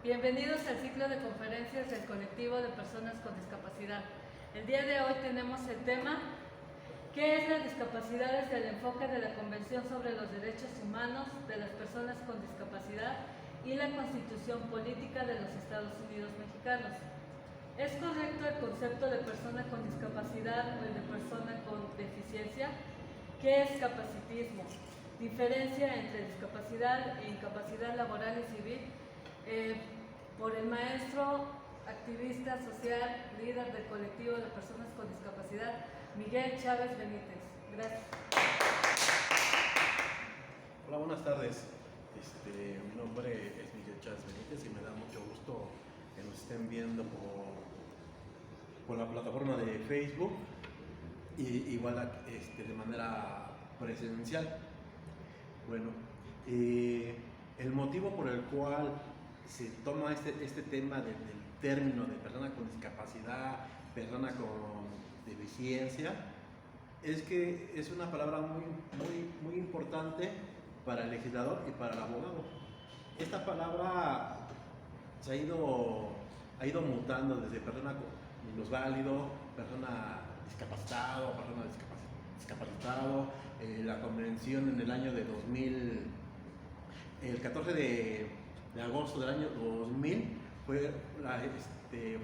Bienvenidos al ciclo de conferencias del colectivo de personas con discapacidad. El día de hoy tenemos el tema ¿qué es la discapacidad desde el enfoque de la Convención sobre los Derechos Humanos de las Personas con Discapacidad y la Constitución Política de los Estados Unidos Mexicanos? ¿Es correcto el concepto de persona con discapacidad o el de persona con deficiencia? ¿Qué es capacitismo? Diferencia entre discapacidad e incapacidad laboral y civil, por el maestro, activista social, líder del colectivo de personas con discapacidad, Miguel Chávez Benítez. Gracias. Hola, buenas tardes. Mi nombre es Miguel Chávez Benítez y me da mucho gusto que nos estén viendo por la plataforma de Facebook y igual de manera presencial. Bueno, el motivo por el cual se toma este tema del término de persona con discapacidad, persona con deficiencia, es que es una palabra muy importante para el legislador y para el abogado. Esta palabra se ha ido mutando desde persona con minusválido, persona discapacitado, persona discapacitado. La convención en el año de 2000, el 14 de agosto del año 2000 fue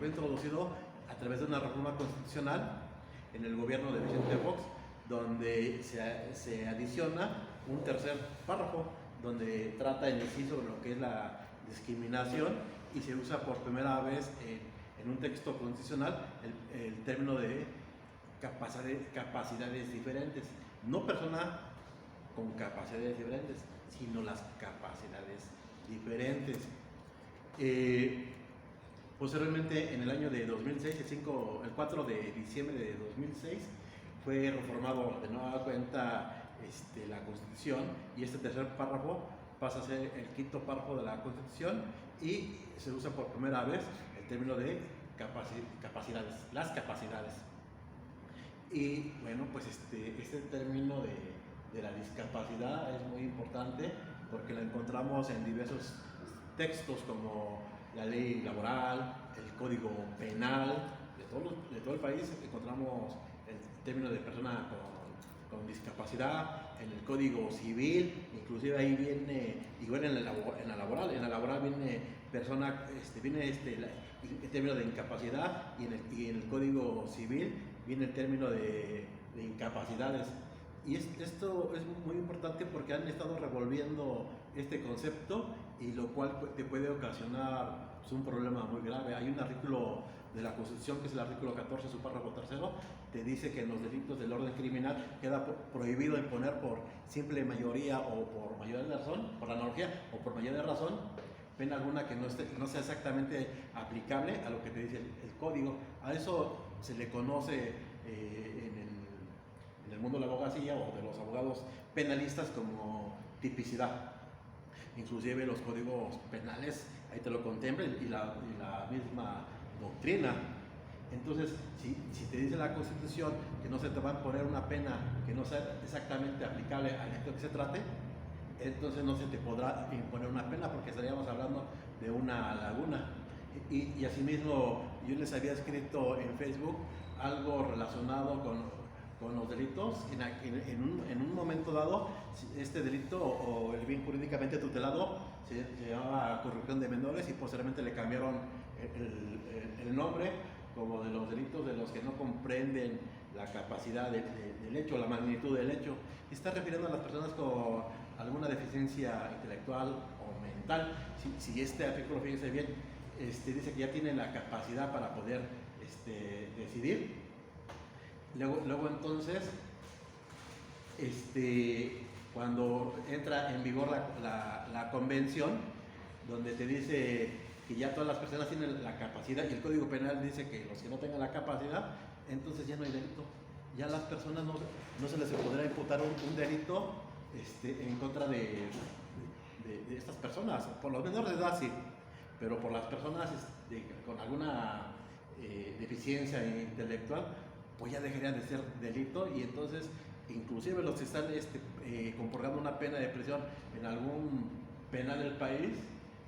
introducido a través de una reforma constitucional en el gobierno de Vicente Fox, donde se adiciona un tercer párrafo donde trata en sí sobre lo que es la discriminación y se usa por primera vez en un texto constitucional el término de capacidades diferentes, no persona con capacidades diferentes, sino las capacidades diferentes. Posteriormente, en el año de 2006, el 4 de diciembre de 2006, fue reformado de nueva cuenta la Constitución y este tercer párrafo pasa a ser el quinto párrafo de la Constitución y se usa por primera vez el término de capacidades, las capacidades. Y bueno, pues este término de la discapacidad es muy importante porque lo encontramos en diversos textos como la ley laboral, el código penal de todo el país. Encontramos el término de persona con discapacidad en el código civil, inclusive ahí viene, igual en la laboral viene persona, viene el término de incapacidad y en el código civil viene el término de incapacidades. Y esto es muy importante porque han estado revolviendo este concepto y lo cual te puede ocasionar un problema muy grave. Hay un artículo de la Constitución, que es el artículo 14, su párrafo tercero, te dice que en los delitos del orden criminal queda prohibido imponer por simple mayoría o por mayoría de razón, por analogía o por mayoría de razón, pena alguna que no sea exactamente aplicable a lo que te dice el código. A eso se le conoce en el mundo de la abogacía o de los abogados penalistas como tipicidad. Inclusive los códigos penales ahí te lo contemplan y la misma doctrina. Entonces, si te dice la Constitución que no se te va a poner una pena que no sea exactamente aplicable al hecho que se trate, entonces no se te podrá imponer una pena porque estaríamos hablando de una laguna. Y asimismo, yo les había escrito en Facebook algo relacionado con los delitos. En un momento dado, este delito o el bien jurídicamente tutelado se llamaba corrupción de menores y posteriormente le cambiaron el nombre como de los delitos de los que no comprenden la capacidad del hecho, la magnitud del hecho. Y está refiriendo a las personas con alguna deficiencia intelectual o mental. Si este artículo, fíjense bien, dice que ya tienen la capacidad para poder decidir. Luego entonces, cuando entra en vigor la convención, donde te dice que ya todas las personas tienen la capacidad y el Código Penal dice que los que no tengan la capacidad, entonces ya no hay delito. Ya a las personas no se les podrá imputar un delito en contra de estas personas. Por los menores de edad sí, pero por las personas con alguna deficiencia intelectual, pues ya dejaría de ser delito y entonces inclusive los que están comportando una pena de prisión en algún penal del país,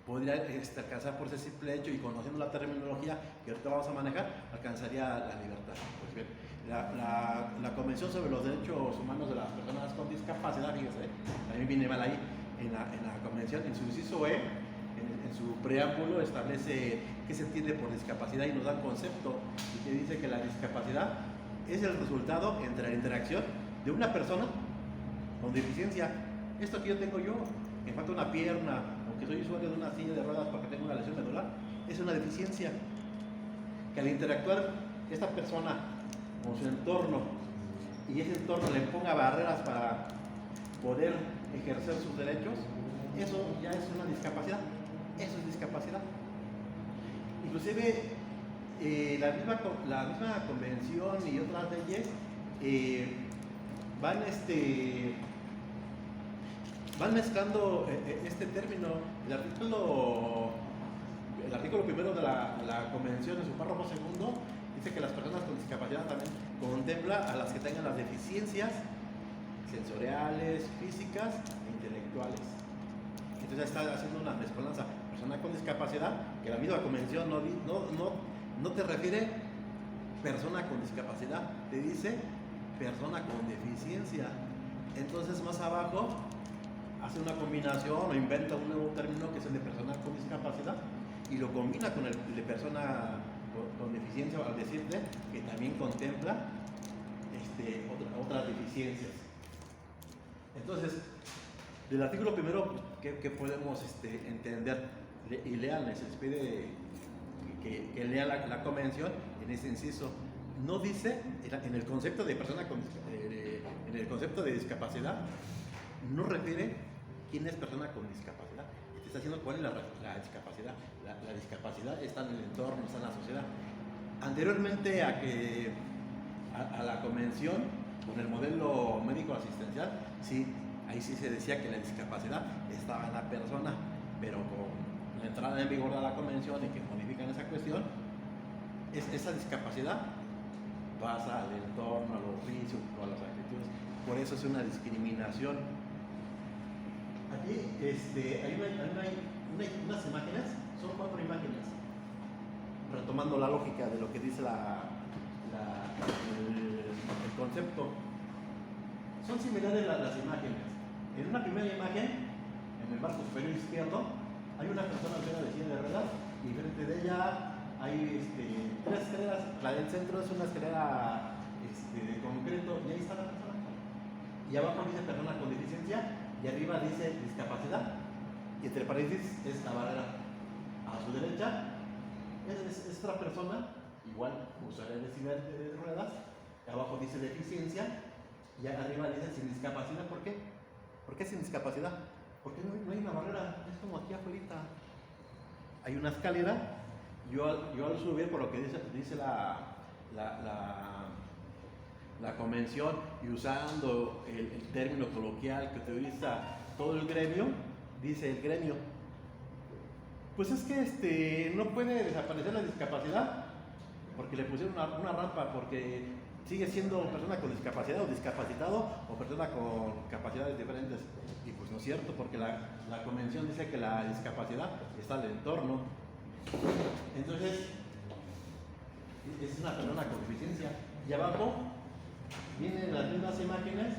podría alcanzar por ese simple hecho, y conociendo la terminología que ahorita vamos a manejar, alcanzaría la libertad. Pues bien, la Convención sobre los Derechos Humanos de las Personas con Discapacidad, fíjese, también viene mal ahí, en la Convención, en su inciso E, en su preámbulo, establece qué se entiende por discapacidad y nos da un concepto, y que dice que la discapacidad es el resultado entre la interacción de una persona con deficiencia. Esto que yo tengo yo, me falta una pierna, o que soy usuario de una silla de ruedas porque tengo una lesión medular, es una deficiencia. Que al interactuar esta persona con su entorno, y ese entorno le ponga barreras para poder ejercer sus derechos, eso ya es una discapacidad. Eso es discapacidad. Inclusive la misma convención y otras leyes van mezclando este término. El artículo primero de la convención, en su párrafo segundo, dice que las personas con discapacidad también contempla a las que tengan las deficiencias sensoriales, físicas e intelectuales. Entonces está haciendo una mezcolanza. Persona con discapacidad, que la misma convención no te refiere persona con discapacidad, te dice persona con deficiencia. Entonces más abajo hace una combinación o inventa un nuevo término que es el de persona con discapacidad y lo combina con el de persona con deficiencia, al decirte que también contempla otras deficiencias. Entonces, del artículo primero, ¿qué podemos entender? Y lean, se les pide que lean la convención en ese inciso. No dice, en el concepto de persona en el concepto de discapacidad, no refiere quién es persona con discapacidad. Te está diciendo cuál es la discapacidad. La discapacidad está en el entorno, está en la sociedad. Anteriormente a la convención, con el modelo médico asistencial, sí, ahí sí se decía que la discapacidad estaba en la persona, pero con la entrada en vigor de la convención y que modifican esa cuestión, esa discapacidad pasa al entorno, al oficio, a las actitudes. Por eso es una discriminación. Aquí hay unas imágenes, son 4 imágenes, retomando la lógica de lo que dice el concepto. Son similares las imágenes. En una primera imagen, en el marco superior izquierdo, hay una persona de silla de ruedas y frente de ella hay 3 escaleras. La del centro es una escalera de concreto y ahí está la persona. Y abajo dice persona con deficiencia y arriba dice discapacidad. Y entre paréntesis es la barrera. A su derecha es otra persona, igual usuaria de silla de ruedas. Abajo dice deficiencia y arriba dice sin discapacidad. ¿Por qué? ¿Por qué sin discapacidad? Porque no hay una barrera, es como aquí afuera. Hay una escalera. Yo al subir, por lo que dice la convención, y usando el término coloquial que utiliza todo el gremio, dice el gremio, pues es que no puede desaparecer la discapacidad porque le pusieron una rampa, porque sigue siendo persona con discapacidad o discapacitado o persona con capacidades diferentes. Y pues no es cierto, porque la convención dice que la discapacidad está al entorno. Entonces, es una persona con deficiencia. Y abajo vienen las mismas imágenes,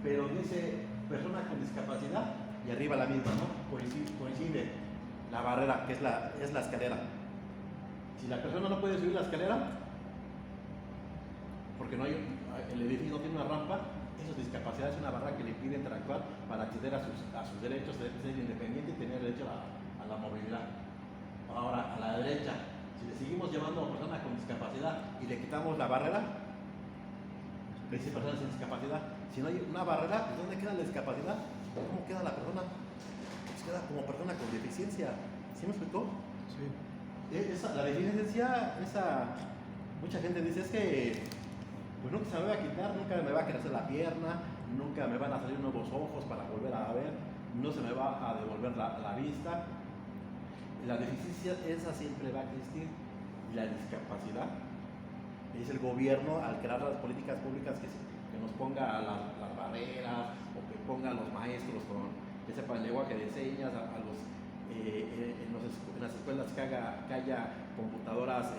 pero dice persona con discapacidad y arriba la misma, ¿no? Coincide la barrera, que es la escalera. Si la persona no puede subir la escalera, porque el edificio no tiene una rampa, eso es discapacidad, es una barrera que le impide interactuar para acceder a sus derechos, de ser independiente y tener derecho a la movilidad. Ahora, a la derecha, si le seguimos llamando a persona con discapacidad y le quitamos la barrera, le dice persona sin discapacidad. Si no hay una barrera, ¿dónde queda la discapacidad? ¿Cómo queda la persona? Pues queda como persona con deficiencia. ¿Sí me explicó? Sí. La deficiencia, mucha gente dice, es que pues nunca se me va a quitar, nunca me va a crecer la pierna, nunca me van a salir nuevos ojos para volver a ver, no se me va a devolver la vista. La deficiencia esa siempre va a existir. Y la discapacidad es el gobierno, al crear las políticas públicas, que nos ponga las barreras, o que ponga a los maestros que sepan el lenguaje de señas, a los en las escuelas que haya computadoras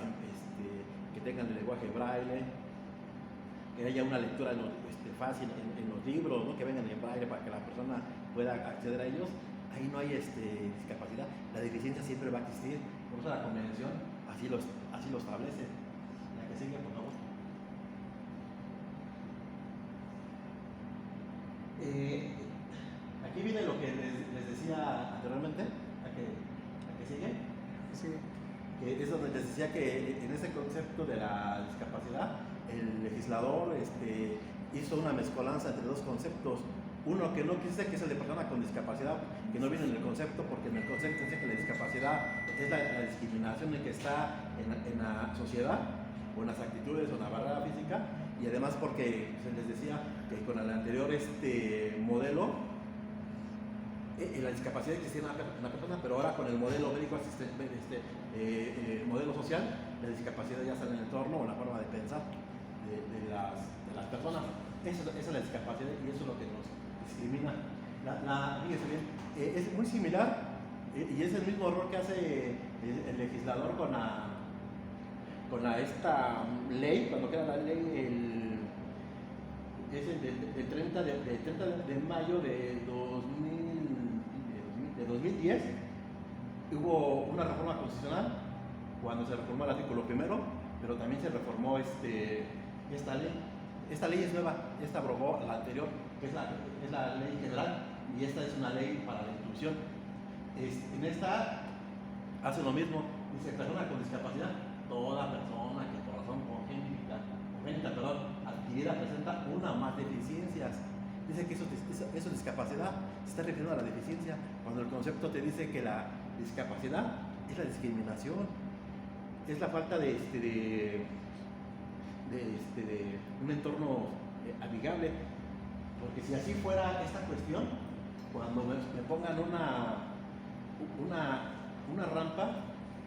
que tengan el lenguaje braille, que haya una lectura fácil en los libros, ¿no? Que vengan en braille para que la persona pueda acceder a ellos. Ahí no hay discapacidad. La deficiencia siempre va a existir. Por eso la convención así lo establece. La que sigue, por favor. Aquí viene lo que les decía anteriormente. ¿A que sigue? Sí. Es donde les decía que en ese concepto de la discapacidad, el legislador hizo una mezcolanza entre dos conceptos. Uno que no quise, que es el de persona con discapacidad, que no viene en el concepto, porque en el concepto dice que la discapacidad es la discriminación en que está en la sociedad, o en las actitudes, o en la barrera física, y además porque se les decía que con el anterior modelo, la discapacidad existía en la persona, pero ahora con el modelo médico asistente, modelo social, la discapacidad ya está en el entorno o en la forma de pensar de las personas. Esa es la discapacidad y eso es lo que nos discrimina. Fíjese bien, es muy similar y es el mismo error que hace el legislador con esta ley, cuando queda la ley es el 30 de mayo de 2010, hubo una reforma constitucional cuando se reformó el artículo primero, pero también se reformó esta ley. Esta ley es nueva, esta abrogó la anterior, que es la ley general, y esta es una ley para la inclusión. En esta hace lo mismo, dice persona con discapacidad, toda persona que por razón congénita adquirida presenta una o más deficiencias. Dice que eso es discapacidad, se está refiriendo a la deficiencia, cuando el concepto te dice que la discapacidad es la discriminación, es la falta de un entorno amigable, porque si así fuera esta cuestión, cuando me pongan una rampa,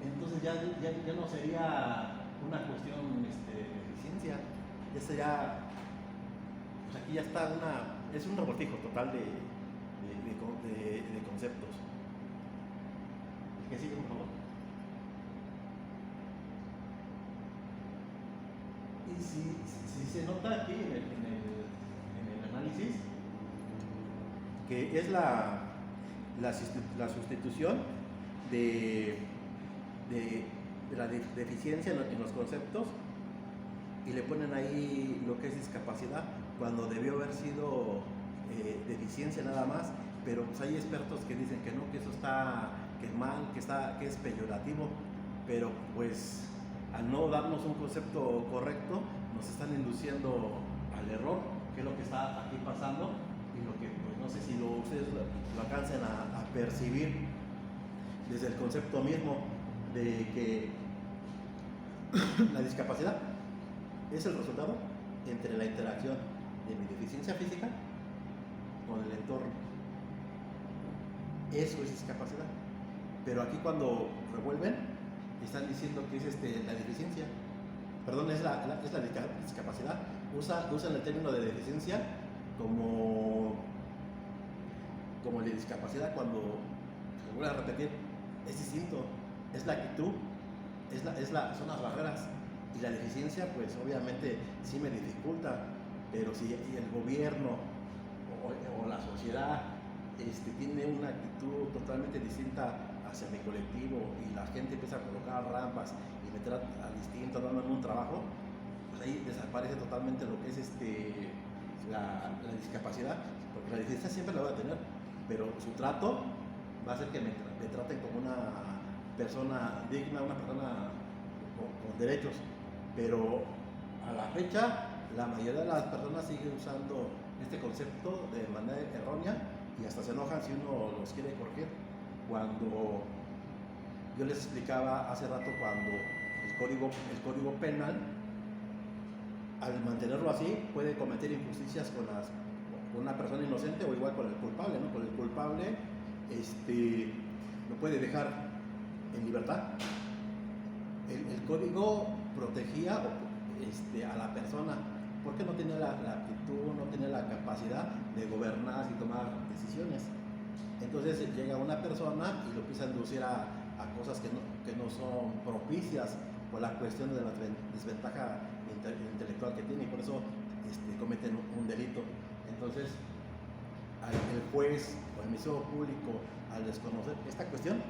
entonces ya no sería una cuestión de deficiencia, ya sería, pues aquí ya está es un revoltijo total de conceptos. ¿Qué sigue, por favor? Y si se nota aquí en el análisis que es la sustitución de la deficiencia en los conceptos, y le ponen ahí lo que es discapacidad cuando debió haber sido deficiencia nada más, pero pues hay expertos que dicen que no, que eso está mal, que es peyorativo, pero pues al no darnos un concepto correcto nos están induciendo al error, que es lo que está aquí pasando, y lo que pues no sé si ustedes lo alcancen a percibir desde el concepto mismo de que la discapacidad es el resultado entre la interacción de mi deficiencia física con el entorno. Eso es discapacidad. Pero aquí cuando revuelven, están diciendo que es la deficiencia. Perdón, es la discapacidad. Usan el término de deficiencia como la discapacidad cuando, se vuelve a repetir, es distinto. Es la actitud, son las barreras. Y la deficiencia, pues obviamente sí me dificulta, pero si el gobierno o la sociedad tiene una actitud totalmente distinta hacia mi colectivo y la gente empieza a colocar rampas y me trata distinto, dándome un trabajo, pues ahí desaparece totalmente lo que es la discapacidad, porque la deficiencia siempre la voy a tener, pero su trato va a hacer que me traten como una persona digna, una persona con derechos. Pero a la fecha, la mayoría de las personas siguen usando este concepto de manera errónea y hasta se enojan si uno los quiere corregir. Cuando yo les explicaba hace rato, cuando el código penal, al mantenerlo así, puede cometer injusticias con una persona inocente o igual con el culpable, ¿no? Con el culpable lo puede dejar en libertad. El código protegía a la persona porque no tenía la actitud, no tenía la capacidad de gobernar y tomar decisiones. Entonces llega una persona y lo empieza a inducir a cosas que no son propicias por la cuestión de la desventaja intelectual que tiene, y por eso cometen un delito. Entonces, el juez o el Ministerio Público, al desconocer esta cuestión,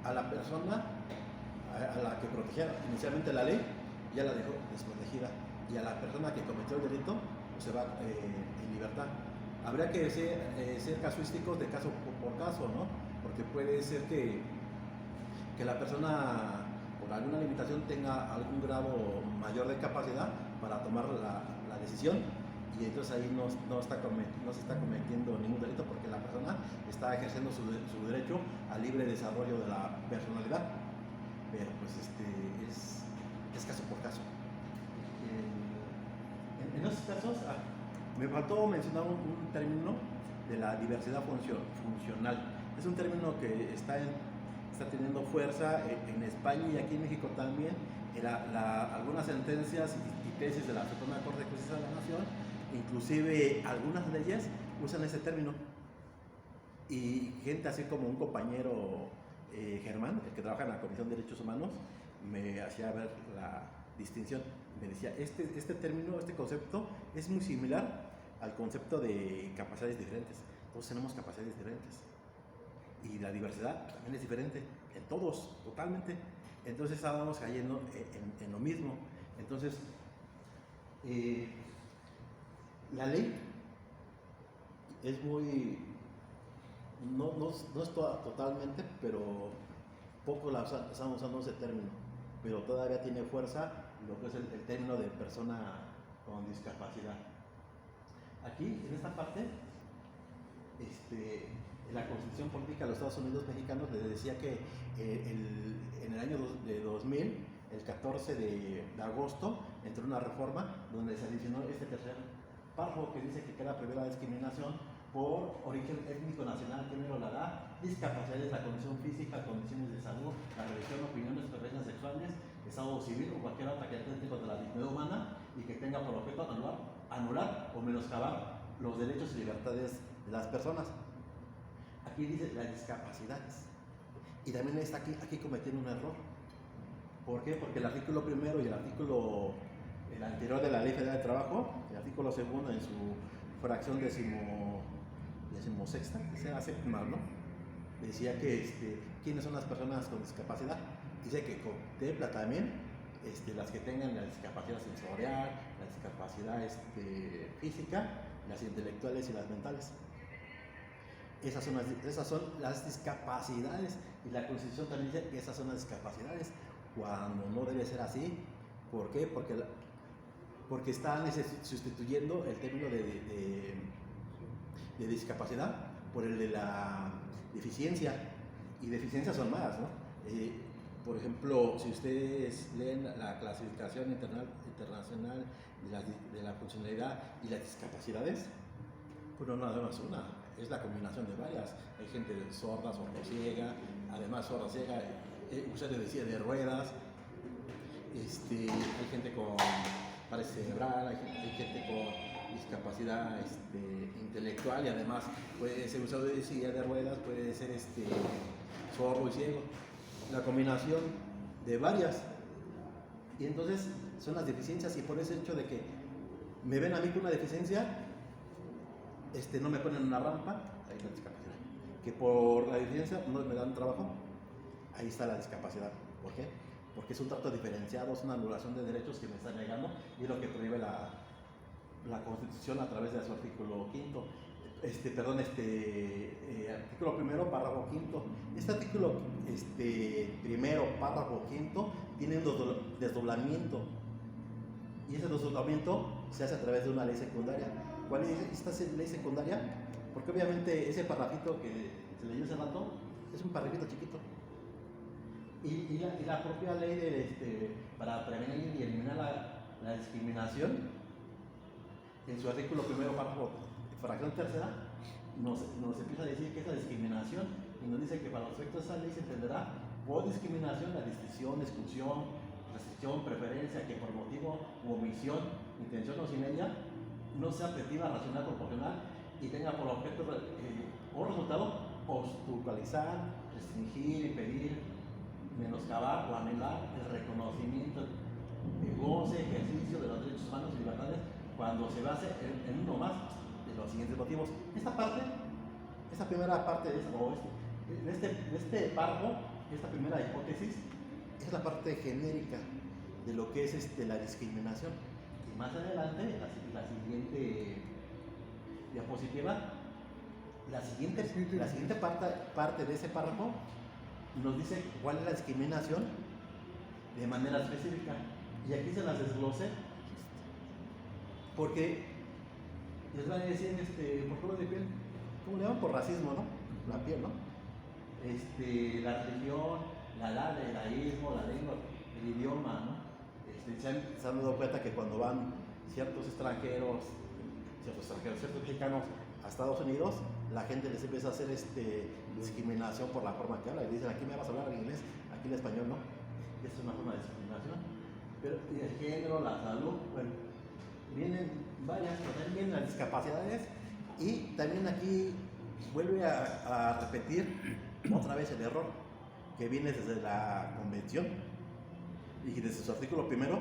a la persona a la que protegía inicialmente la ley, ya la dejó desprotegida, y a la persona que cometió el delito pues se va en libertad. Habría que ser casuísticos de caso por caso, ¿no? Porque puede ser que la persona por alguna limitación tenga algún grado mayor de capacidad para tomar la decisión, y entonces ahí no se está cometiendo ningún delito, porque la persona está ejerciendo su derecho al libre desarrollo de la personalidad. Pero pues es caso por caso. En esos casos me faltó mencionar un término de la diversidad funcional. Es un término que está teniendo fuerza en España y aquí en México también. Algunas sentencias y tesis de la Suprema Corte de Justicia de la Nación, inclusive algunas leyes, usan ese término. Y gente así como un compañero, Germán, el que trabaja en la Comisión de Derechos Humanos, me hacía ver la distinción. Me decía, este término, este concepto es muy similar al concepto de capacidades diferentes. Todos tenemos capacidades diferentes. Y la diversidad también es diferente en todos, totalmente. Entonces estábamos cayendo en lo mismo. Entonces, la ley es muy, no es totalmente, pero poco estamos usando ese término, pero todavía tiene fuerza lo que es el término de persona con discapacidad. Aquí, en esta parte, la Constitución Política de los Estados Unidos Mexicanos les decía que en el año de 2000, el 14 de agosto, entró una reforma donde se adicionó este tercer párrafo que dice que queda prohibida la discriminación por origen étnico, nacional, género, la edad, discapacidades, la condición física, condiciones de salud, la religión, opiniones, preferencias sexuales, estado civil o cualquier otra característica de la dignidad humana, y que tenga por objeto anular o menoscabar los derechos y libertades de las personas. Aquí dice las discapacidades, y también está aquí cometiendo un error. ¿Por qué? Porque el artículo primero y el anterior de la Ley Federal de Trabajo, el artículo segundo en su fracción decimosexta, séptima, ¿no? Decía que quiénes son las personas con discapacidad. Dice que contempla también las que tengan la discapacidad sensorial, la discapacidad física, las intelectuales y las mentales. Esas son las discapacidades, y la Constitución también dice que esas son las discapacidades, cuando no debe ser así. ¿Por qué? Porque están sustituyendo el término de discapacidad por el de la deficiencia, y deficiencias son más, ¿no? Por ejemplo, si ustedes leen la clasificación internacional de la funcionalidad y las discapacidades, pues no nada más una, es la combinación de varias. Hay gente sorda, sordociega, además sorda-ciega, usuario de silla de ruedas, hay gente con parálisis cerebral, hay gente con discapacidad intelectual, y además puede ser usuario de silla de ruedas, puede ser sordo y ciego. La combinación de varias. Y entonces son las deficiencias, y por ese hecho de que me ven a mí con una deficiencia, no me ponen una rampa, ahí está la discapacidad. Que por la deficiencia no me dan trabajo, ahí está la discapacidad. ¿Por qué? Porque es un trato diferenciado, es una anulación de derechos que me están negando, y es lo que prohíbe la Constitución a través de su artículo quinto. Artículo primero, párrafo quinto. Este artículo primero, párrafo quinto, tiene un desdoblamiento, y ese desdoblamiento se hace a través de una ley secundaria. ¿Cuál es esta ley secundaria? Porque obviamente ese parrafito que se leyó hace rato es un parrafito chiquito, y la propia ley para prevenir y eliminar la discriminación, en su artículo primero, párrafo fracción tercera, nos empieza a decir que es la discriminación, y nos dice que para los efectos de esa ley se entenderá por discriminación la distinción, exclusión, restricción, preferencia que por motivo u omisión, intención o sin ella, no sea objetiva, racional, proporcional, y tenga por objeto o resultado, obstaculizar, restringir, impedir, menoscabar o anular el reconocimiento, el goce, ejercicio de los derechos humanos y libertades cuando se base en uno más de los siguientes motivos. Esta primera parte de este párrafo, esta primera hipótesis, es la parte genérica de lo que es la discriminación. Y más adelante, la siguiente diapositiva, la siguiente parte de ese párrafo nos dice cuál es la discriminación de manera específica. Y aquí se las desglosé porque les van a decir por color de piel, ¿cómo le llaman? Por racismo, ¿no? La piel, ¿no? La religión, la edad, el laísmo, la lengua, el idioma, ¿no? Se han dado cuenta que cuando van ciertos mexicanos a Estados Unidos, la gente les empieza a hacer discriminación por la forma que habla y dicen, aquí me vas a hablar en inglés, aquí en español no. Esa es una forma de discriminación. Pero el género, la salud, bueno, vienen varias, también vienen las discapacidades y también aquí vuelve a repetir otra vez el error que viene desde la convención y desde su artículo primero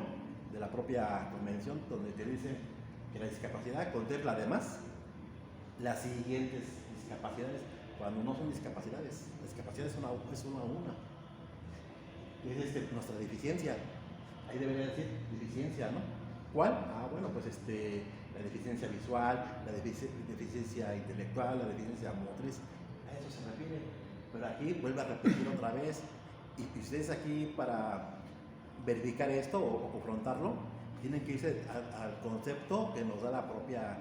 de la propia convención, donde te dice que la discapacidad contempla además las siguientes discapacidades, cuando no son discapacidades. La discapacidad es una a una. Es nuestra deficiencia. Ahí debería decir deficiencia, ¿no? ¿Cuál? Bueno, pues la deficiencia visual, la deficiencia intelectual, la deficiencia motriz, a eso se refiere. Pero aquí vuelve a repetir otra vez. Y ustedes aquí, para verificar esto o confrontarlo, tienen que irse al concepto que nos da la propia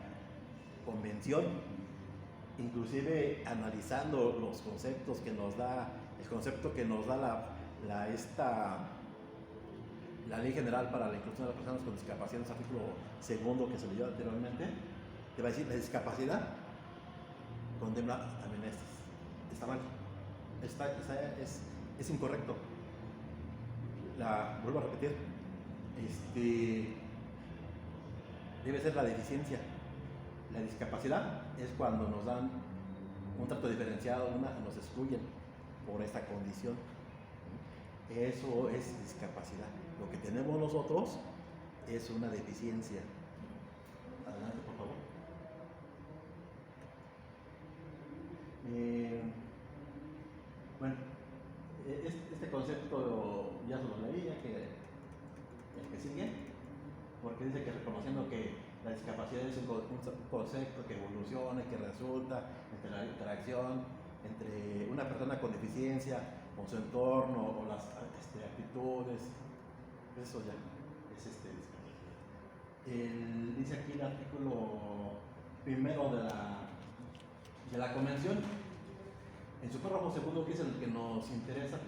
convención, inclusive analizando los conceptos que nos da, el concepto que nos da la Ley General para la Inclusión de las Personas con Discapacidad, artículo segundo que se leyó anteriormente, te va a decir, la discapacidad contempla también está mal, es incorrecto. Vuelvo a repetir, debe ser la deficiencia. La discapacidad es cuando nos dan un trato diferenciado, nos excluyen por esta condición. Eso es discapacidad. Lo que tenemos nosotros es una deficiencia. Adelante, por favor. Bueno, este concepto ya se lo leí, el que sigue, porque dice que reconociendo que la discapacidad es un concepto que evoluciona y que resulta entre la interacción entre una persona con deficiencia con su entorno o las actitudes, eso ya es dice aquí el artículo primero de la convención, en su párrafo segundo, que es el que nos interesa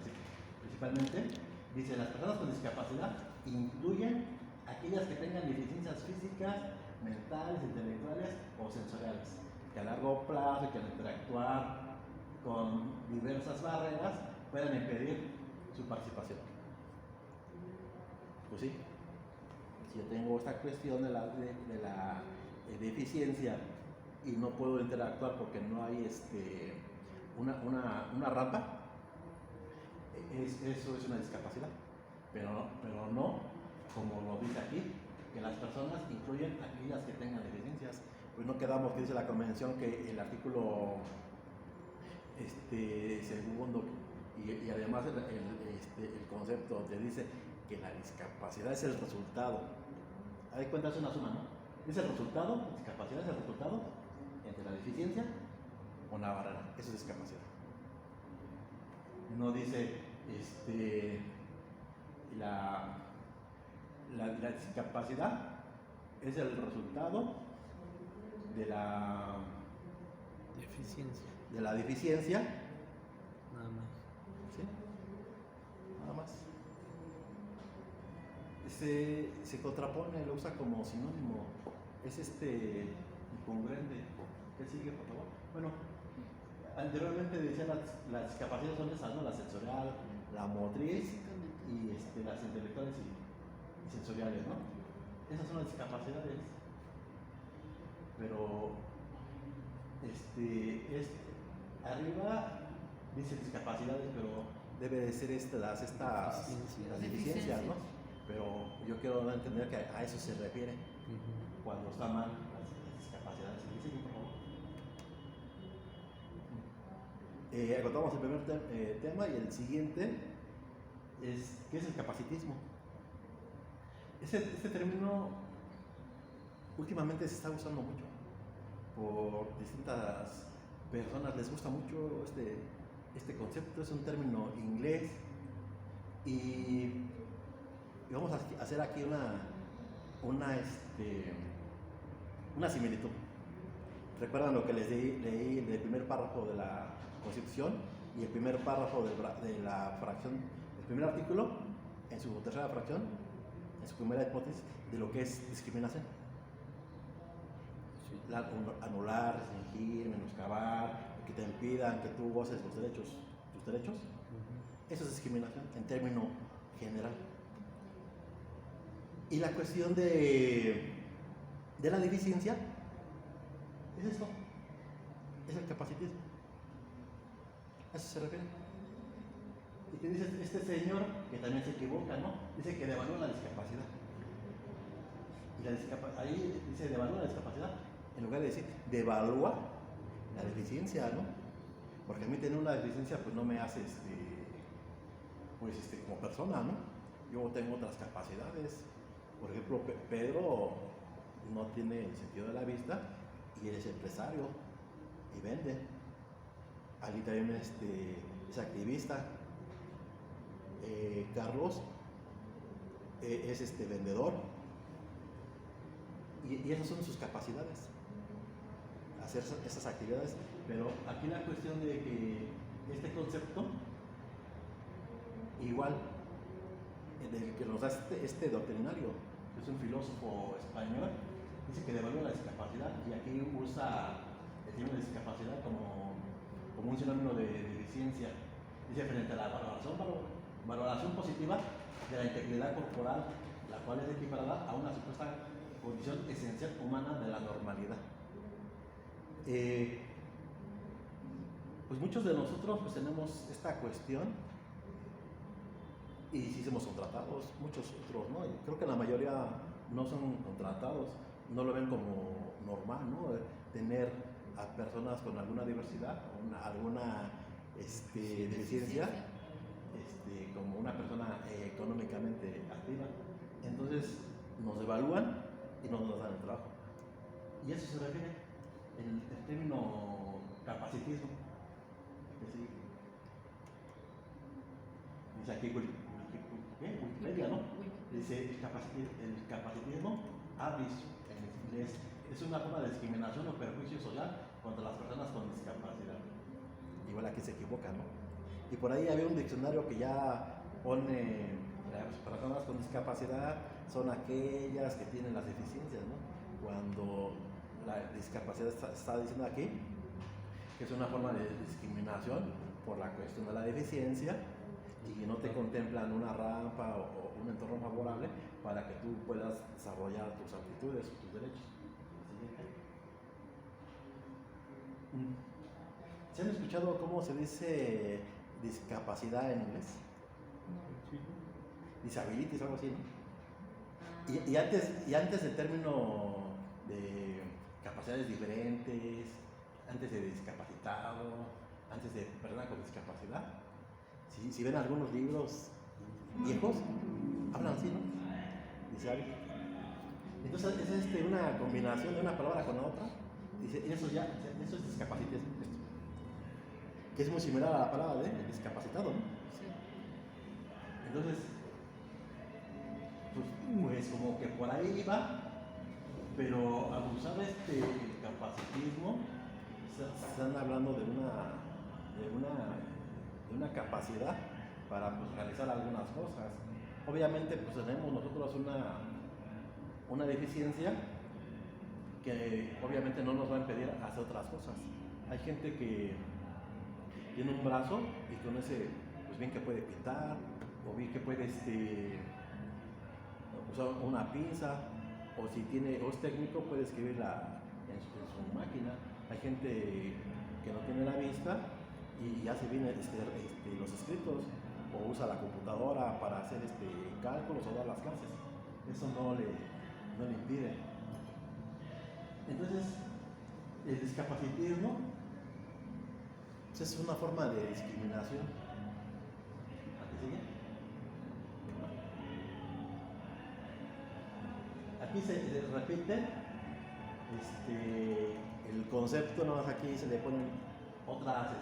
principalmente, dice: las personas con discapacidad incluyen aquellas que tengan deficiencias físicas, mentales, intelectuales o sensoriales, que a largo plazo y que al interactuar con diversas barreras puedan impedir su participación. Pues sí, si yo tengo esta cuestión de la deficiencia y no puedo interactuar porque no hay una rampa, eso es una discapacidad, pero no, como lo dice aquí, que las personas incluyen aquellas que tengan deficiencias. Pues no quedamos, que dice la convención, que el artículo segundo y además el concepto te dice que la discapacidad es el resultado. Hay cuenta, es una suma, ¿no? Es el resultado, la discapacidad es el resultado entre la deficiencia o la barrera. Eso es discapacidad. No dice la discapacidad es el resultado de la deficiencia. Nada más. ¿Sí? Nada más. Se contrapone, lo usa como sinónimo. Es incongruente. ¿Qué sigue, por favor? Bueno, anteriormente decía las discapacidades son esas, ¿no? La sensorial, la motriz y las intelectuales y sensoriales, ¿no? Esas son las discapacidades. Pero arriba dice discapacidades, pero debe de ser las deficiencias, ¿no? Pero yo quiero dar a entender que a eso se refiere cuando está mal las discapacidades. Sí, por favor. Agotamos el primer tema, y el siguiente es ¿qué es el capacitismo? Este término últimamente se está usando mucho por distintas personas, les gusta mucho este concepto. Es un término inglés y vamos a hacer aquí una similitud. ¿Recuerdan lo que les leí del primer párrafo de la Constitución y el primer párrafo de la fracción, el primer artículo, en su tercera fracción, en su primera hipótesis, de lo que es discriminación? Anular, restringir, menoscabar, que te impidan que tú goces tus derechos. Eso es discriminación en término general. Y la cuestión de la deficiencia es esto, es el capacitismo. A eso se refiere. Y te dice este señor, que también se equivoca, ¿no? Dice que devalúa la discapacidad. Y ahí dice devalúa la discapacidad, en lugar de decir devalúa la deficiencia, ¿no? Porque a mí tener una deficiencia pues no me hace como persona, ¿no? Yo tengo otras capacidades. Por ejemplo, Pedro no tiene el sentido de la vista y él es empresario y vende. Ali también es activista. Carlos es vendedor. Y esas son sus capacidades, hacer esas actividades. Pero aquí la cuestión de que este concepto, igual, del que nos da este doctrinario, que es un filósofo español, dice que devalúa la discapacidad, y aquí usa el término de discapacidad como un sinónimo de deficiencia. Dice frente a la valoración positiva de la integridad corporal, la cual es equiparada a una supuesta condición esencial humana de la normalidad. Pues muchos de nosotros pues tenemos esta cuestión y sí somos contratados, muchos otros no. Yo creo que la mayoría no son contratados, no lo ven como normal, ¿no? Tener a personas con alguna diversidad, alguna deficiencia, como una persona económicamente activa. Entonces nos evalúan y no nos dan el trabajo. Y eso se refiere el término capacitismo. Dice aquí Wikipedia, ¿no? Dice el capacitismo, abis en inglés, es una forma de discriminación o perjuicio social contra las personas con discapacidad. Igual aquí se equivoca, ¿no? Y por ahí había un diccionario que ya pone las personas con discapacidad son aquellas que tienen las deficiencias, ¿no? Cuando la discapacidad está diciendo aquí que es una forma de discriminación por la cuestión de la deficiencia y que no te contemplan una rampa o un entorno favorable para que tú puedas desarrollar tus aptitudes o tus derechos. ¿Se han escuchado cómo se dice discapacidad en inglés? Disabilities o algo así, ¿no? Y antes del término de capacidades diferentes, antes de discapacitado, antes de persona con discapacidad, si ven algunos libros viejos, hablan así, ¿no? Disability. Entonces es una combinación de una palabra con la otra. Dice, eso es discapacitismo, que es muy similar a la palabra de discapacitado, ¿no? Sí. Entonces, pues como que por ahí va, pero al usar el capacitismo, están hablando de una capacidad para pues, realizar algunas cosas. Obviamente, pues tenemos nosotros una deficiencia que obviamente no nos va a impedir hacer otras cosas. Hay gente que tiene un brazo y con ese, pues bien que puede pintar, o bien que puede usar una pinza, o si es técnico puede escribir en su máquina. Hay gente que no tiene la vista y hace bien los escritos o usa la computadora para hacer cálculos o dar las clases. Eso no le impide. Entonces, el discapacitismo pues, es una forma de discriminación. ¿Aquí sigue? Aquí se repite el concepto, nada más aquí se le ponen otras,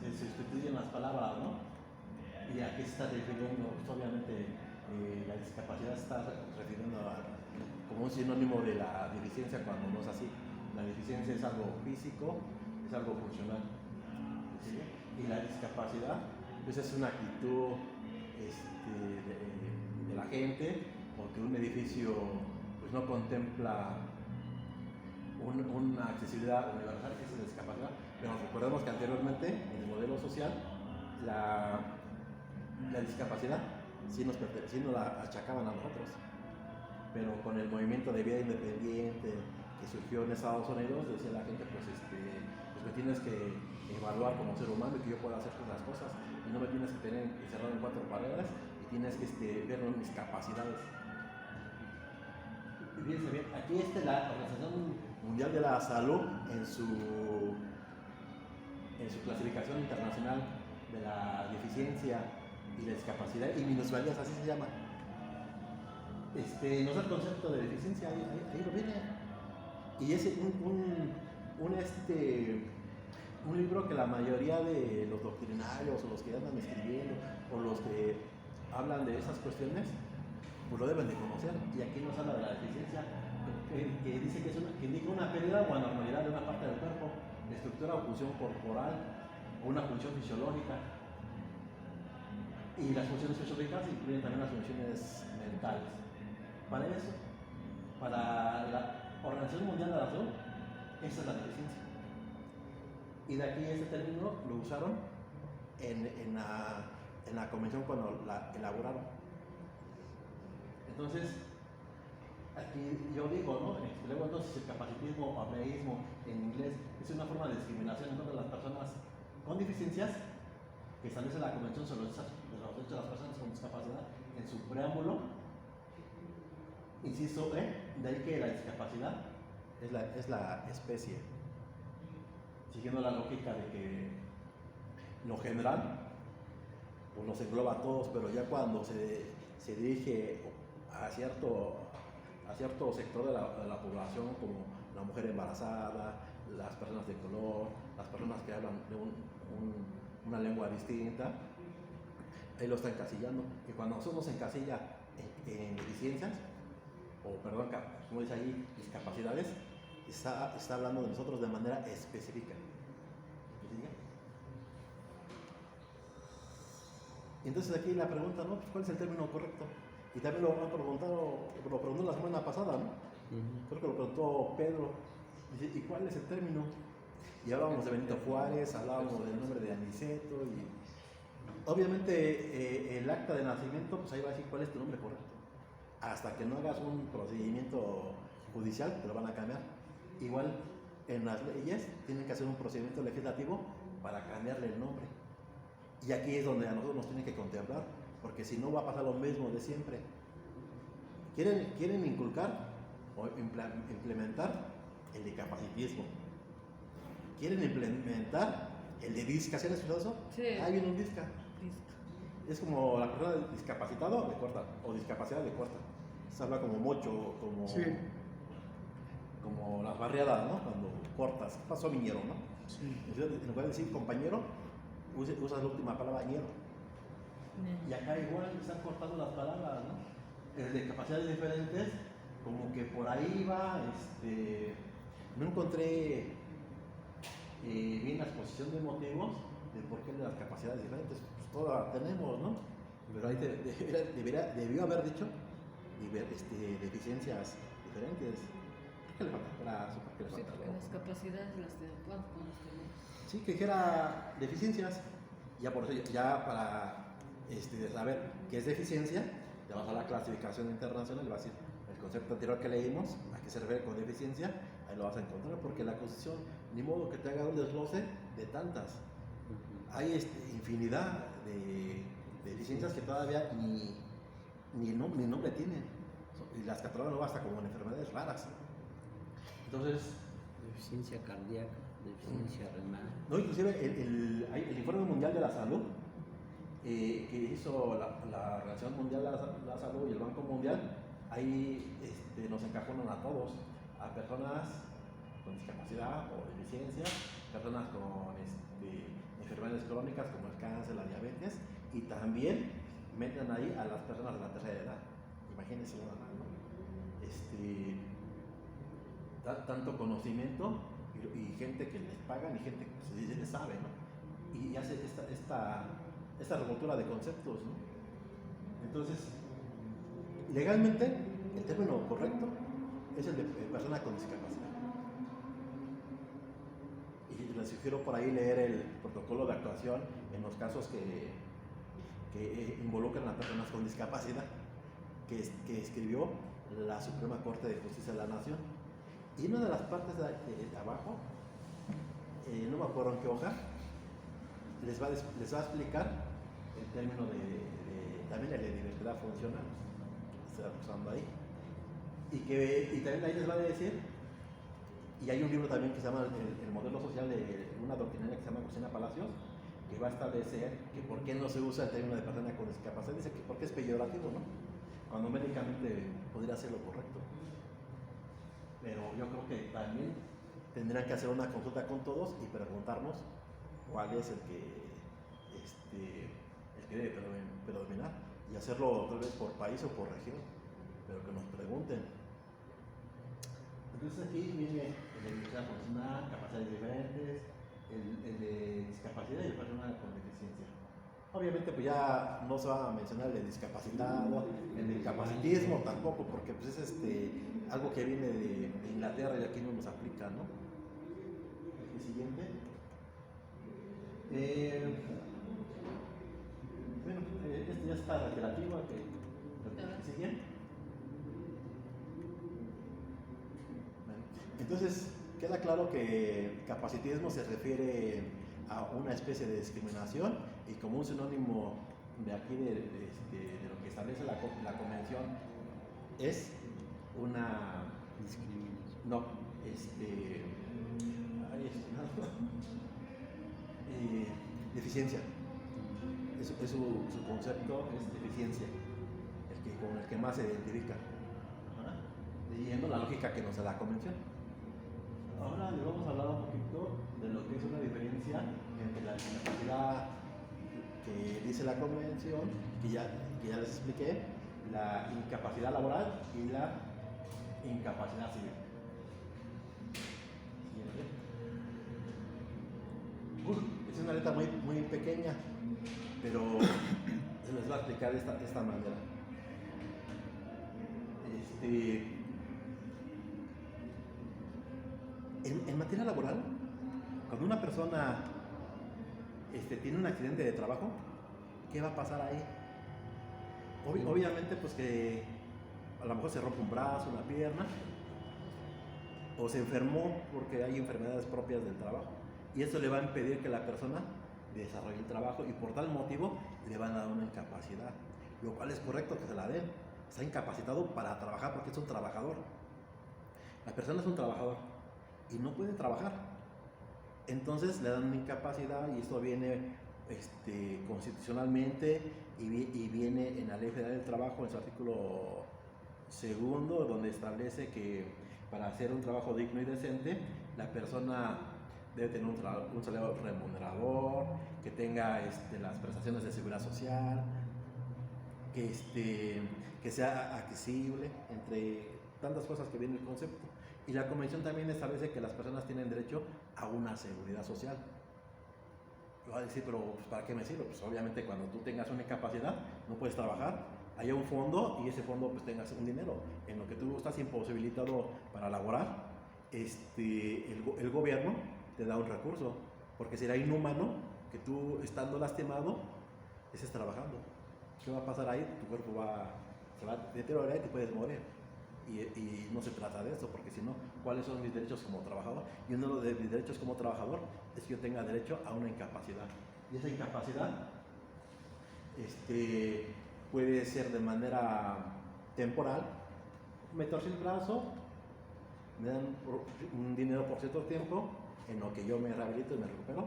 se sustituyen las palabras, ¿no? Y aquí se está refiriendo, pues, obviamente, la discapacidad se está refiriendo como un sinónimo de la deficiencia cuando no es así. La deficiencia es algo físico, es algo funcional. ¿Sí? Y la discapacidad, pues es una actitud de la gente, porque un edificio pues, no contempla una accesibilidad universal, que es la discapacidad, pero recordemos que anteriormente, en el modelo social, la discapacidad sí nos la achacaban a nosotros, pero con el movimiento de vida independiente que surgió en Estados Unidos, decía la gente, pues me tienes que evaluar como ser humano y que yo pueda hacer todas las cosas, y no me tienes que tener encerrado en 4 paredes, y tienes que ver mis capacidades. Y fíjense bien, aquí la Organización Mundial de la Salud en su clasificación internacional de la deficiencia y la discapacidad y minusvalías, así se llama. Nos da el concepto de deficiencia, ahí lo viene. Y es un libro que la mayoría de los doctrinarios o los que andan escribiendo o los que hablan de esas cuestiones, pues lo deben de conocer. Y aquí nos habla de la deficiencia, que dice que indica una pérdida o anormalidad de una parte del cuerpo, de estructura o función corporal o una función fisiológica. Y las funciones fisiológicas incluyen también las funciones mentales. Para eso, para la Organización Mundial de la Salud, esa es la deficiencia. Y de aquí ese término lo usaron en la convención cuando la elaboraron. Entonces, aquí yo digo, ¿no? Luego entonces el capacitismo o ableísmo en inglés es una forma de discriminación en contra de las personas con deficiencias que establece la Convención sobre los Derechos de las Personas con Discapacidad en su preámbulo. Inciso E, de ahí que la discapacidad es la especie. Siguiendo la lógica de que lo general pues nos engloba a todos, pero ya cuando se dirige a cierto sector de la población, como la mujer embarazada, las personas de color, las personas que hablan de una lengua distinta, ahí lo está encasillando. Y cuando nosotros nos encasilla en deficiencias, o perdón, como dice ahí, discapacidades, está hablando de nosotros de manera específica. Y entonces aquí la pregunta, ¿no? ¿Cuál es el término correcto? Y también lo preguntó la semana pasada, ¿no? Creo que lo preguntó Pedro. Dice, ¿y cuál es el término? Y hablábamos de Benito Juárez, hablábamos del nombre de Aniceto, y obviamente el acta de nacimiento, pues ahí va a decir cuál es tu nombre correcto. Hasta que no hagas un procedimiento judicial, te lo van a cambiar. Igual en las leyes tienen que hacer un procedimiento legislativo para cambiarle el nombre. Y aquí es donde a nosotros nos tienen que contemplar, porque si no va a pasar lo mismo de siempre. Quieren inculcar o implementar el discapacitismo. Quieren implementar el de disca. ¿Sí has escuchado eso? Sí. Ahí viene un disca. Es como la persona discapacitado le corta, o discapacidad le corta. Se habla como mocho, como las barriadas, ¿no? Cuando cortas. ¿Qué pasó, viñero, no? Sí. En lugar de decir compañero, usas la última palabra, ñero. Y acá igual están cortando las palabras, ¿no? De capacidades diferentes, como que por ahí va, no encontré bien la exposición de motivos de por qué de las capacidades diferentes, pues todas tenemos, ¿no? Pero ahí debió haber dicho deficiencias diferentes. ¿Qué le falta? ¿Qué le Sí, falta? porque las capacidades las tenemos. Sí, que dijera deficiencias. Ya por eso, ya para saber qué es deficiencia, ya vas a la clasificación internacional y vas a decir el concepto anterior que leímos, a qué se refiere con deficiencia, ahí lo vas a encontrar, porque la Constitución, ni modo que te haga un desglose de tantas. hay infinidad de deficiencias que todavía ni nombre tienen. Y las catalogan hasta como enfermedades raras. Entonces, Deficiencia cardíaca, deficiencia renal. no, inclusive el Informe Mundial de la Salud que hizo la Organización Mundial de la Salud y el Banco Mundial, ahí nos encajonan a todos, a personas con discapacidad o deficiencia, personas con enfermedades crónicas como el cáncer, la diabetes, y también meten ahí a las personas de la tercera edad. Imagínense nada más, ¿no? Tanto conocimiento y gente que les pagan y gente que pues, les sabe, ¿no? Y hace esta revoltura de conceptos, ¿no? Entonces, legalmente, el término correcto es el de persona con discapacidad. Y les sugiero por ahí leer el protocolo de actuación en los casos que involucran a personas con discapacidad, que escribió la Suprema Corte de Justicia de la Nación. Y una de las partes de abajo, no me acuerdo en qué hoja, les va a explicar el término también el de diversidad funcional, que se está usando ahí. Y también ahí les va a decir, y hay un libro también que se llama el modelo social de una doctrinaria que se llama Cristina Palacios, que va a establecer que por qué no se usa el término de persona con discapacidad, dice que porque es peyorativo, ¿no? Cuando médicamente podría ser lo correcto. Pero yo creo que también tendrían que hacer una consulta con todos y preguntarnos cuál es el que debe predominar, y hacerlo tal vez por país o por región, pero que nos pregunten. Entonces aquí viene el de diversidad funcional, capacidades diferentes, el de discapacidad y el personal con deficiencia. Obviamente pues ya no se va a mencionar el de discapacitado, el de incapacitismo tampoco, porque pues es algo que viene de Inglaterra y aquí no nos aplica, ¿no? El siguiente. Bueno, este ya está relativo a que sigue. Bueno, entonces queda claro que capacitismo se refiere a una especie de discriminación, y como un sinónimo de aquí de lo que establece la convención es una Discriminación. no deficiencia. Su concepto es deficiencia, con el que más se identifica. Ajá. Siguiendo la lógica que nos da la convención. Ahora les vamos a hablar un poquito de lo que es una diferencia entre la discapacidad que dice la convención, que ya les expliqué, la incapacidad laboral y la incapacidad civil. Es una letra muy, muy pequeña, pero se les va a explicar de esta manera. En materia laboral, cuando una persona tiene un accidente de trabajo, ¿qué va a pasar ahí? Obviamente, pues que a lo mejor se rompe un brazo, una pierna, o se enfermó porque hay enfermedades propias del trabajo, y eso le va a impedir que la persona desarrolle el trabajo, y por tal motivo le van a dar una incapacidad, lo cual es correcto que se la den. Está incapacitado para trabajar porque es un trabajador. La persona es un trabajador y no puede trabajar. Entonces le dan una incapacidad, y esto viene constitucionalmente y viene en la Ley Federal del Trabajo en su artículo 2, donde establece que para hacer un trabajo digno y decente, la persona debe tener un salario remunerador, que tenga las prestaciones de seguridad social, que sea accesible, entre tantas cosas que viene el concepto. Y la convención también establece que las personas tienen derecho a una seguridad social. Yo voy a decir, pero pues, ¿para qué me sirve? Pues obviamente cuando tú tengas una incapacidad, no puedes trabajar, haya un fondo, y ese fondo pues tengas un dinero. En lo que tú estás imposibilitado para laborar, el gobierno te da un recurso, porque será inhumano que tú, estando lastimado, estés trabajando. ¿Qué va a pasar ahí? Tu cuerpo se va a deteriorar y te puedes morir. Y no se trata de eso, porque si no, ¿cuáles son mis derechos como trabajador? Y uno de mis derechos como trabajador es que yo tenga derecho a una incapacidad. Y esa incapacidad puede ser de manera temporal. Me torcí el brazo, me dan un dinero por cierto tiempo, en lo que yo me rehabilito y me recupero,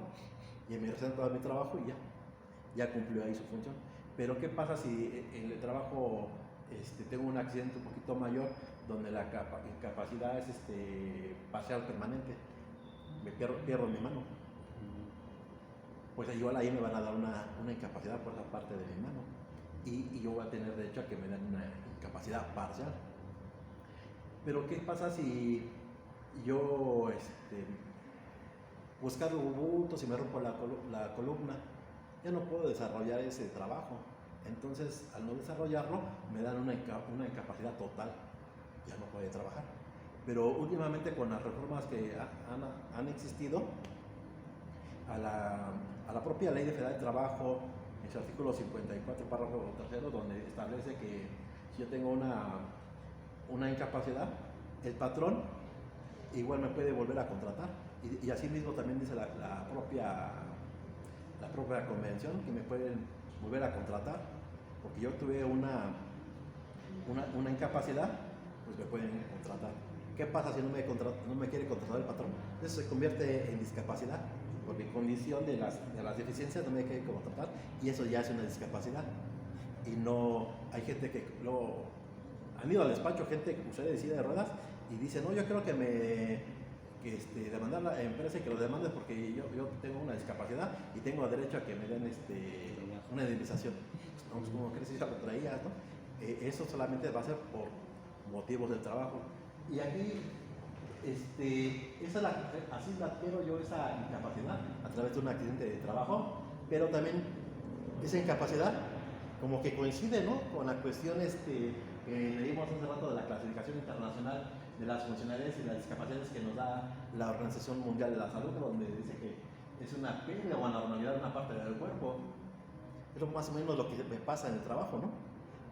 y me presento a mi trabajo y ya cumplió ahí su función. Pero ¿qué pasa si en el trabajo tengo un accidente un poquito mayor, donde la incapacidad es parcial permanente? Me pierdo mi mano. Pues igual ahí me van a dar una incapacidad por esa parte de mi mano. Y yo voy a tener derecho a que me den una incapacidad parcial. Pero ¿qué pasa si yo buscar bultos y me rompo la columna? Ya no puedo desarrollar ese trabajo. Entonces, al no desarrollarlo, me dan una incapacidad total. Ya no puedo trabajar. Pero últimamente, con las reformas que han existido, a la propia Ley Federal de Trabajo, en su artículo 54, párrafo 3, donde establece que si yo tengo una incapacidad, el patrón igual me puede volver a contratar. Y así mismo también dice la propia convención, que me pueden volver a contratar, porque yo tuve una incapacidad, pues me pueden contratar. ¿Qué pasa si no me quiere contratar el patrón? Eso se convierte en discapacidad, porque en condición de las deficiencias no me quiere contratar, y eso ya es una discapacidad. Y no, hay gente que han ido al despacho, gente que usuaria de silla de ruedas, y dice, no, yo creo que demandar a la empresa y que lo demande porque yo tengo una discapacidad y tengo derecho a que me den una indemnización. No, pues como crees, ya lo traías, ¿no? Eso solamente va a ser por motivos del trabajo. Y aquí, así la adquiero yo, esa incapacidad, a través de un accidente de trabajo, pero también esa incapacidad como que coincide, ¿no?, con la cuestión que leímos hace rato de la clasificación internacional de las funcionalidades y las discapacidades que nos da la Organización Mundial de la Salud, donde dice que es una pérdida o anormalidad de una parte del cuerpo. Es más o menos lo que me pasa en el trabajo, ¿no?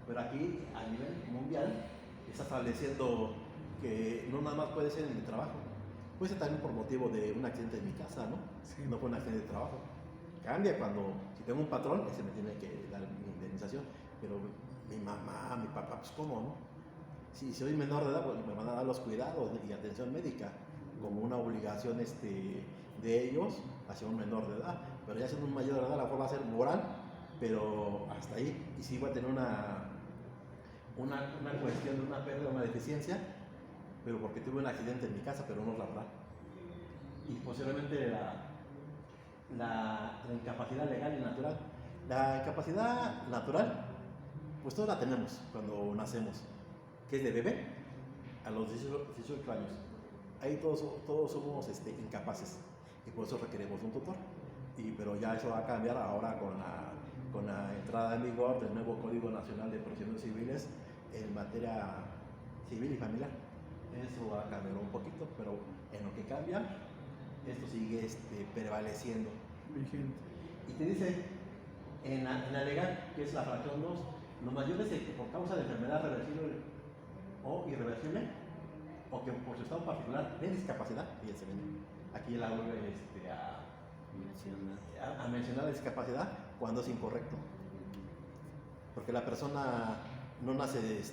Pero aquí, a nivel mundial, está estableciendo que no nada más puede ser en el trabajo, puede ser también por motivo de un accidente en mi casa, ¿no? Sí. No fue un accidente de trabajo. Cambia cuando, si tengo un patrón, ese me tiene que dar mi indemnización, pero mi mamá, mi papá, pues ¿cómo, no? Si soy menor de edad, pues me van a dar los cuidados y atención médica como una obligación de ellos hacia un menor de edad. Pero ya siendo un mayor de edad, la forma va a ser moral, pero hasta ahí. Y sí voy a tener una cuestión de una pérdida, una deficiencia, pero porque tuve un accidente en mi casa, pero no laboral. Y posiblemente la incapacidad legal y natural. La incapacidad natural, pues todos la tenemos cuando nacemos, que es de bebé a los 18 años. Ahí todos somos incapaces, y por eso requerimos un tutor. Pero ya eso va a cambiar ahora con la entrada en vigor del nuevo Código Nacional de Procedimientos Civiles en materia civil y familiar. Eso va a cambiar un poquito, pero en lo que cambia, esto sigue prevaleciendo. Vigente. Y te dice, en la legal, que es la fracción 2, los mayores que por causa de enfermedad reversible o irreversible, o que por su estado particular de discapacidad, fíjense bien, aquí la vuelve a mencionar la discapacidad cuando es incorrecto, porque la persona no nace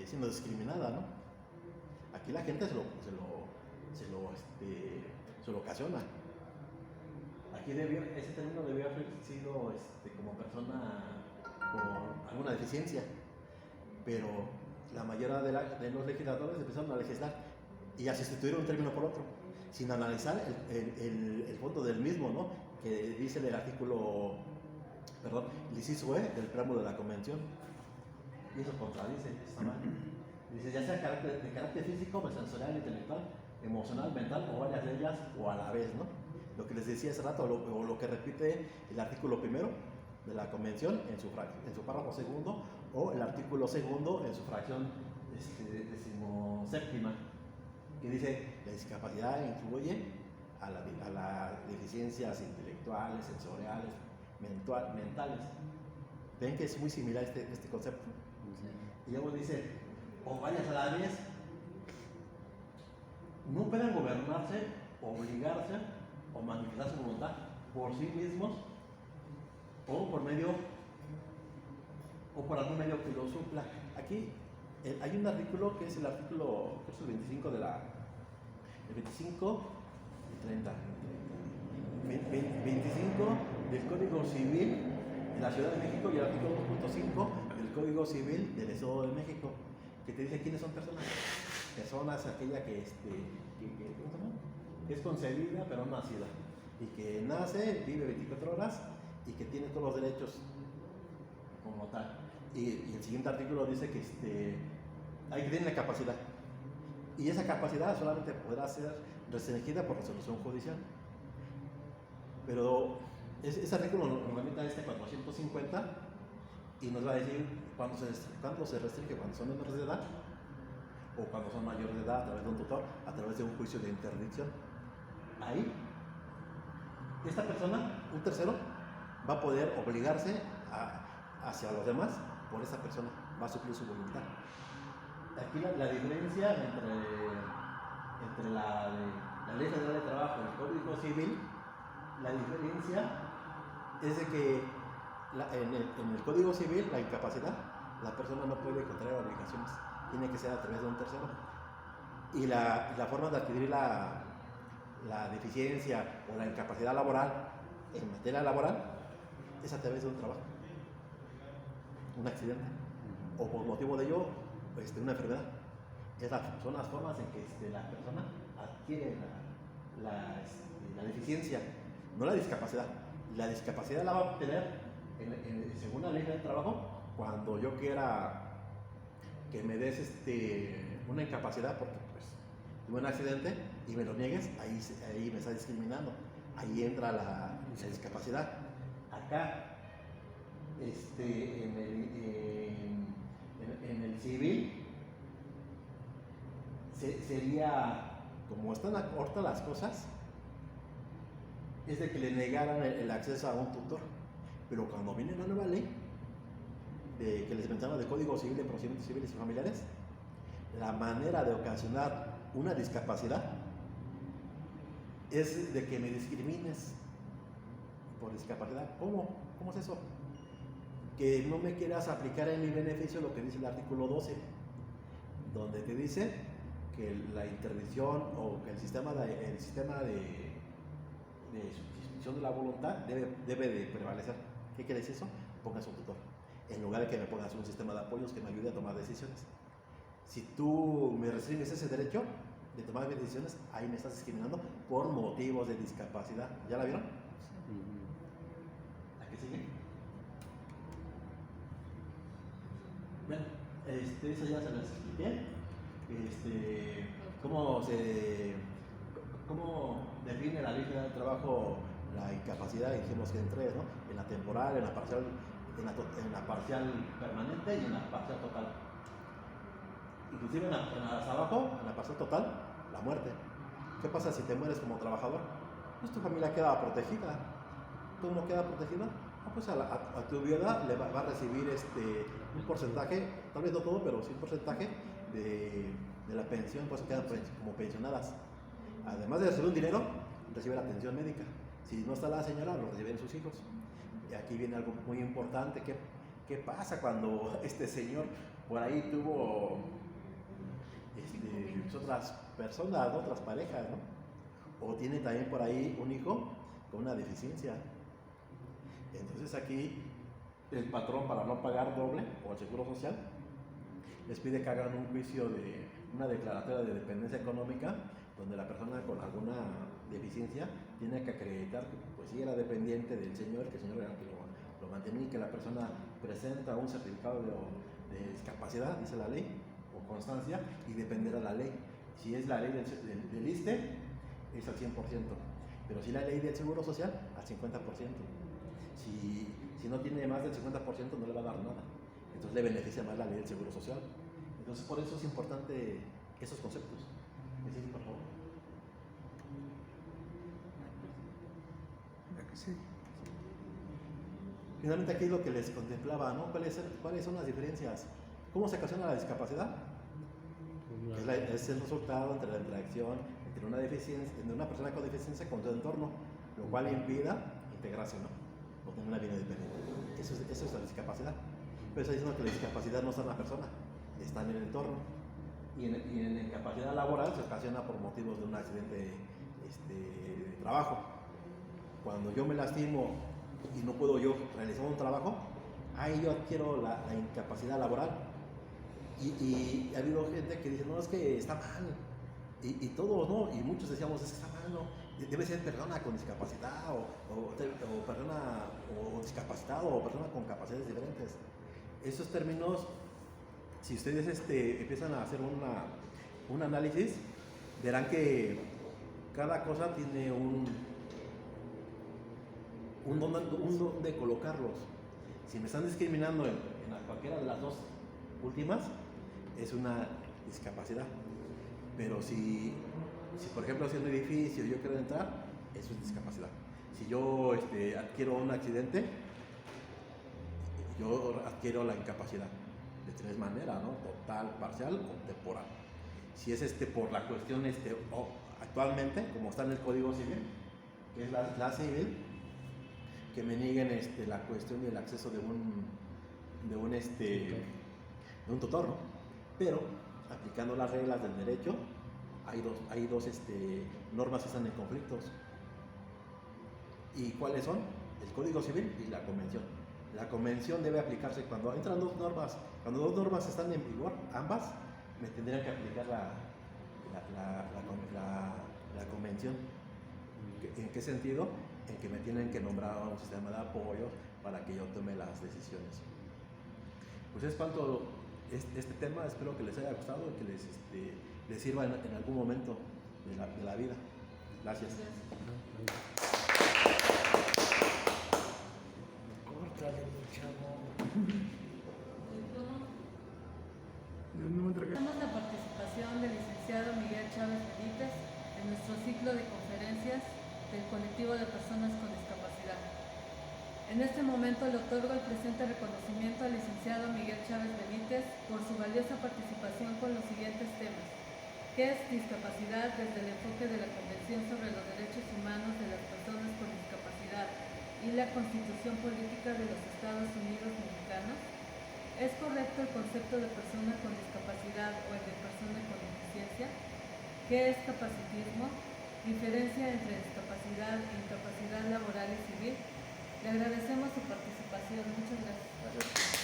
siendo discriminada, ¿no? Aquí la gente se lo ocasiona. Aquí ese término debió haber sido como persona con alguna deficiencia, pero la mayoría de los legisladores empezaron a legislar y a sustituir un término por otro, sin analizar el fondo del mismo, ¿no? Que dice el artículo, el inciso E del preámbulo de la Convención, y eso contradice, está mal. Dice, ya sea de carácter físico, sensorial, intelectual, emocional, mental, o varias de ellas, o a la vez, ¿no? Lo que les decía hace rato, o lo que repite el artículo primero de la Convención en su párrafo segundo, o el artículo segundo en su fracción 17ª, que dice, la discapacidad incluye a las deficiencias intelectuales, sensoriales, mentales. Ven que es muy similar este concepto. Y luego dice, o varias a la vez, no pueden gobernarse, obligarse o manifestar su voluntad por sí mismos o por algún medio que lo supla. Aquí hay un artículo que es el artículo, que es el 25 de la, el 25 y 30, 25 del Código Civil de la Ciudad de México y el artículo 2.5 del Código Civil del Estado de México, que te dice quiénes son personas. Personas aquella que ¿cómo se llama? Que es concebida pero no nacida, y que nace, vive 24 horas y que tiene todos los derechos como tal. Y el siguiente artículo dice que hay que tener la capacidad, y esa capacidad solamente podrá ser restringida por resolución judicial. Pero ese artículo nos remite a 450 y nos va a decir cuándo se restringe, cuando son menores de edad o cuando son mayores de edad a través de un tutor, a través de un juicio de interdicción. Ahí, esta persona, un tercero, va a poder obligarse hacia los demás por esa persona, va a suplir su voluntad. Aquí la diferencia entre la Ley Federal de Trabajo y el Código Civil, la diferencia es de que en el Código Civil, la incapacidad, la persona no puede contraer obligaciones, tiene que ser a través de un tercero. Y la forma de adquirir la deficiencia o la incapacidad laboral en materia laboral es a través de un trabajo, un accidente, o por motivo de ello una enfermedad. Son las formas en que la persona adquiere la deficiencia, no la discapacidad. La discapacidad la va a obtener según la ley del trabajo cuando yo quiera que me des una incapacidad porque pues tuve un accidente y me lo niegues, ahí me está discriminando, ahí entra la discapacidad. Acá en el civil sería, como están ahorita las cosas, es de que le negaran el acceso a un tutor. Pero cuando viene la nueva ley que les mencionaba de Código Civil de Procedimientos Civiles y Familiares, la manera de ocasionar una discapacidad es de que me discrimines por discapacidad. ¿Cómo es eso? Que no me quieras aplicar en mi beneficio lo que dice el artículo 12, donde te dice que la interdicción o que el sistema de sustitución de la voluntad debe de prevalecer. ¿Qué quiere decir eso? Pongas un tutor, en lugar de que me pongas un sistema de apoyos que me ayude a tomar decisiones. Si tú me restringes ese derecho de tomar mis decisiones, ahí me estás discriminando por motivos de discapacidad. ¿Ya la vieron? ¿La que sigue? Bueno, eso ya se las expliqué. ¿Cómo define la Ley Federal del Trabajo la incapacidad? Dijimos que en tres, ¿no? En la temporal, en la parcial permanente y en la parcial total. Inclusive hasta abajo, en la parcial total, la muerte. ¿Qué pasa si te mueres como trabajador? Pues tu familia queda protegida. ¿Tú no quedas protegida? Pues a tu viuda le va a recibir un porcentaje, tal vez no todo, pero sí un porcentaje de la pensión, pues quedan como pensionadas. Además de recibir un dinero, recibe la atención médica. Si no está la señora, lo reciben sus hijos. Y aquí viene algo muy importante. ¿Qué pasa cuando este señor por ahí tuvo otras personas, otras parejas, ¿no? O tiene también por ahí un hijo con una deficiencia? Entonces aquí el patrón, para no pagar doble, o el Seguro Social, les pide que hagan un juicio de una declaratoria de dependencia económica, donde la persona con alguna deficiencia tiene que acreditar que pues sí era dependiente del señor, que el señor era el que lo mantenía, y que la persona presenta un certificado de discapacidad, dice la ley, o constancia, y dependerá la ley. Si es la ley del ISSSTE, es al 100%, pero si la ley del Seguro Social, al 50%. Si no tiene más del 50%, no le va a dar nada. Entonces le beneficia más la ley del Seguro Social. Entonces por eso es importante esos conceptos. Sí, por favor. Sí. Finalmente aquí es lo que les contemplaba, ¿no? ¿Cuáles son las diferencias? ¿Cómo se ocasiona la discapacidad? Es el resultado entre la interacción entre una persona con deficiencia con su entorno, lo cual impida integración, ¿no? O una vida independiente. Eso es la discapacidad. Pero está diciendo que la discapacidad no está en la persona, está en el entorno. Y en incapacidad laboral se ocasiona por motivos de un accidente de trabajo. Cuando yo me lastimo y no puedo yo realizar un trabajo, ahí yo adquiero la incapacidad laboral. Y ha habido gente que dice, no, es que está mal. Y todos, ¿no? Y muchos decíamos, es que está mal, ¿no? Debe ser persona con discapacidad o persona o discapacitado o persona con capacidades diferentes. Esos términos, si ustedes empiezan a hacer un análisis, verán que cada cosa tiene un donde colocarlos. Si me están discriminando en cualquiera de las dos últimas, es una discapacidad. Pero si por ejemplo, si en un edificio yo quiero entrar, eso es discapacidad. Si yo adquiero un accidente, yo adquiero la incapacidad de tres maneras, ¿no? Total, parcial o temporal. Si es por la cuestión actualmente, como está en el Código Civil, que es la civil, que me nieguen la cuestión del acceso de un tutor, ¿no? Pero aplicando las reglas del derecho, hay dos normas que están en conflictos. ¿Y cuáles son? El Código Civil y la Convención. La Convención debe aplicarse cuando entran dos normas. Cuando dos normas están en vigor, ambas, me tendrían que aplicar la Convención. ¿En qué sentido? En que me tienen que nombrar un sistema de apoyo para que yo tome las decisiones. Pues es cuanto este tema, espero que les haya gustado y que les sirva en algún momento de la vida. Gracias. Córtale, mi chavo. Tenemos la participación del licenciado Miguel Chávez Benítez en nuestro ciclo de conferencias del colectivo de personas con discapacidad. En este momento le otorgo el presente reconocimiento al licenciado Miguel Chávez Benítez por su valiosa participación con los siguientes temas: ¿qué es discapacidad desde el enfoque de la Convención sobre los Derechos Humanos de las Personas con Discapacidad y la Constitución Política de los Estados Unidos Mexicanos? ¿Es correcto el concepto de persona con discapacidad o el de persona con deficiencia? ¿Qué es capacitismo? ¿Diferencia entre discapacidad e incapacidad laboral y civil? Le agradecemos su participación. Muchas gracias. Gracias.